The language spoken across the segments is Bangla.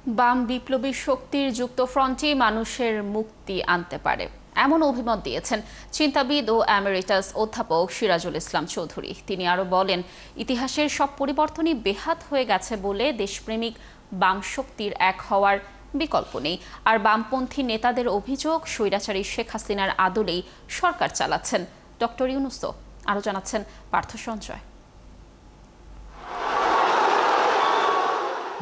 বাম বিপ্লবী শক্তির যুক্তফ্রন্টই মানুষের মুক্তি আনতে পারে, এমন অভিমত দিয়েছেন চিন্তাবিদ ও এমেরিটাস অধ্যাপক সিরাজুল ইসলাম চৌধুরী। তিনি আরও বলেন, ইতিহাসের সব পরিবর্তনই বেহাত হয়ে গেছে বলে দেশপ্রেমিক বাম শক্তির এক হওয়ার বিকল্প নেই। আর বামপন্থী নেতাদের অভিযোগ, স্বৈরাচারী শেখ হাসিনার আদলেই সরকার চালাচ্ছেন ডক্টর ইউনূস। আরও জানাচ্ছেন পার্থ সঞ্জয়।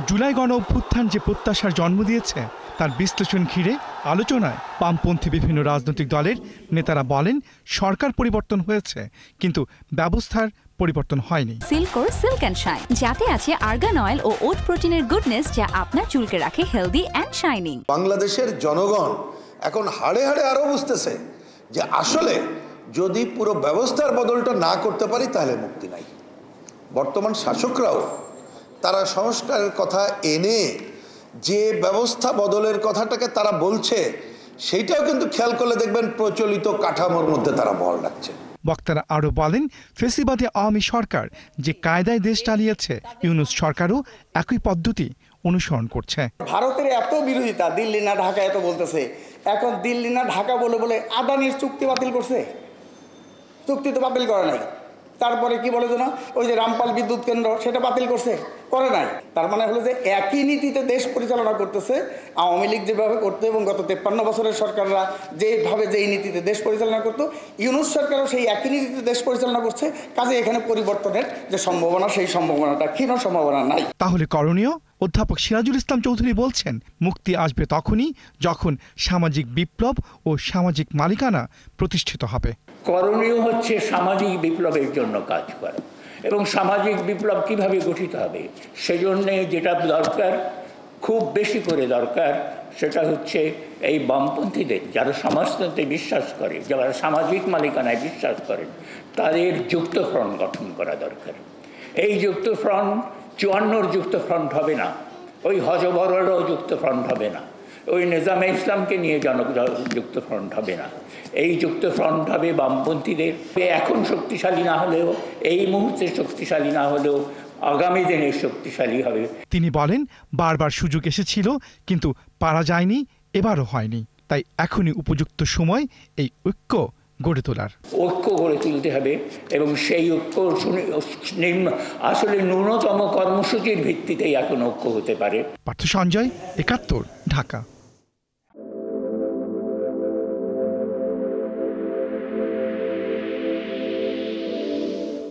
জুলাই গণ অভ্যুত্থান যে প্রত্যাশার জন্ম দিয়েছে তার বিশ্লেষণ ঘিরে আলোচনায় বামপন্থী বিভিন্ন রাজনৈতিক দলের নেতারা বলেন, সরকার পরিবর্তন হয়েছে কিন্তু ব্যবস্থার পরিবর্তন হয়নি। সিল্কোর সিল্ক অ্যান্ড শাইন, যাতে আছে আর্গান অয়েল ও ওট প্রোটিনের গুডনেস, যা আপনার চুলকে রাখে হেলদি অ্যান্ড শাইনিং। বাংলাদেশের জনগণ এখন হাড়ে হাড়ে আরো বুঝতেছে যে আসলে যদি পুরো ব্যবস্থার বদলটা না করতে পারি তাহলে মুক্তি নাই। বর্তমান শাসকরাও তারা সংস্কারের কথা এনে যে ব্যবস্থা বদলের কথাটাকে তারা বলছে, সেইটাও কিন্তু খেয়াল করলে দেখবেন প্রচলিত কাঠামোর মধ্যে তারা বল রাখছে। বক্তারা আরও বলেন, ফেসিবাদী আওয়ামী সরকার যে কায়দায় দেশ চালিয়েছে, ইউনূস সরকারও একই পদ্ধতি অনুসরণ করছে। ভারতের এত বিরোধিতা, দিল্লি না ঢাকা এত বলতেছে, এখন দিল্লি না ঢাকা বলে বলে আদানির চুক্তি বাতিল করছে। চুক্তি তো বাতিল করে নাই। তারপরে কি বলে যেন ওই যে রামপাল বিদ্যুৎ কেন্দ্র, সেটা বাতিল করে নাই। তার মানে হলো যে একই নীতিতে দেশ পরিচালনা করতেছে আওয়ামী লীগ যেভাবে করতো এবং গত 53 বছরের সরকাররা যেভাবে যেই নীতিতে দেশ পরিচালনা করতো, ইউনূস সরকারও সেই একই নীতিতে দেশ পরিচালনা করছে। কাজে এখানে পরিবর্তনের যে সম্ভাবনা, সেই সম্ভাবনাটা ক্ষীণ সম্ভাবনা নাই। তাহলে করণীয়? অধ্যাপক সিরাজুল ইসলাম চৌধুরী বলছেন, মুক্তি আসবে তখনই যখন সামাজিক বিপ্লব ও সামাজিক মালিকানা প্রতিষ্ঠিত হবে। করণীয় হচ্ছে সামাজিক বিপ্লবের জন্য কাজ করা, এবং সামাজিক বিপ্লব কিভাবে গঠিত হবে সেজন্য যেটা দরকার, খুব বেশি করে দরকার, সেটা হচ্ছে এই বামপন্থীদের, যারা সমাজতন্ত্রে বিশ্বাস করে, যারা সামাজিক মালিকানায় বিশ্বাস করেন, তাদের যুক্ত ফ্রন্ট গঠন করা দরকার। এই যুক্ত ফ্রন্ট 54 যুক্ত ফ্রন্ট হবে না, ওই হজবরলও যুক্ত ফ্রন্ট হবে না, ওই নিজামে ইসলামকে নিয়ে যুক্ত ফ্রন্ট হবে না। এই যুক্ত ফ্রন্ট হবে বামপন্থীদের। এখন শক্তিশালী না হলেও, এই মুহূর্তে শক্তিশালী না হলেও আগামী দিনে শক্তিশালী হবে। তিনি বলেন, বারবার সুযোগ এসেছিল কিন্তু পারা যায়নি, এবারও হয়নি। তাই এখনই উপযুক্ত সময় এই ঐক্য গড়ে তোলার। ঐক্য গড়ে তুলতে হবে, এবং সেই ঐক্য আসলে ন্যূনতম কর্মসূচির ভিত্তিতেই এখন ঐক্য হতে পারে। পার্থ সঞ্জয়, ৭১, ঢাকা।